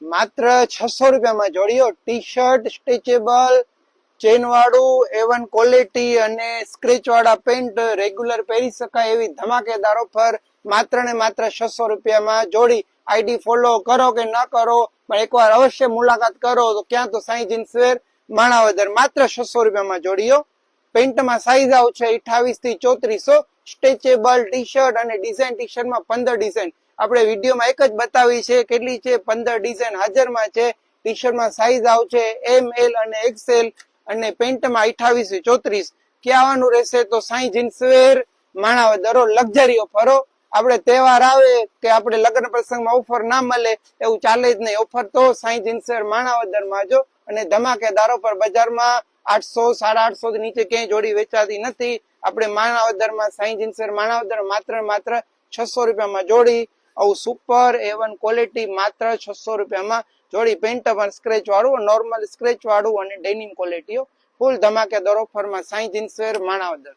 માત્ર 600 રૂપિયામાં જોડીઓ. ટી શર્ટ સ્ટ્રેચેબલ ચેન વાળું A1 ક્વોલિટી અને સ્ક્રેચ વાળા પેન્ટ રેગ્યુલર પહેરી શકાય એવી ધમાકેદાર ઓફર માત્ર ને માત્ર 600 રૂપિયામાં જોડી. આઈડી ફોલો કરો કે ન કરો પણ એકવાર અવશ્ય મુલાકાત કરો તો ક્યાં તો સાઈ જીન્સવેર માણાવદર માત્ર 600 રૂપિયામાં જોડીઓ. પેન્ટમાં સાઈઝ આવશે 28 થી 3400. સ્ટ્રેચેબલ ટી શર્ટ અને ડિઝાઇન ટી શર્ટમાં 15 ડિઝાઇન આપણે વિડીયોમાં એક જ બતાવી છે. કેટલી છે? 15 ડિઝાઇન હાજરમાં છે. ટી શર્ટમાં સાઈઝ આવશે ML અને XL અને પેન્ટમાં 28 થી 34. ક્યાં આવવાનું રહેશે? તો સાઈ જીન્સવેર માણાવદર. લક્ઝરી ઓફરો. આપણે તહેવાર આવે કે આપણે લગ્ન પ્રસંગમાં ઓફર ના મળે એવું ચાલે જ નહીં. ઓફર તો સાઈ જીન્સવેર માણાવદરમાં જો અને ધમાકેદાર ઓફર. બજારમાં 800 850 થી નીચે ક્યાંય જોડી વેચાતી નથી. આપણે માણાવદરમાં સાઈ જીન્સવેર માણાવદર માત્ર 600 રૂપિયામાં જોડી. આવું સુપર A1 ક્વોલિટી માત્ર 600 રૂપિયામાં જોડી. પેન્ટ પણ સ્ક્રેચ વાળું, નોર્મલ સ્ક્રેચ વાળું અને ડેનિમ ક્વોલિટીઓ ફૂલ ધમાકેદાર ઓફરમાં સાઈ જીન્સવેર માણાવદર.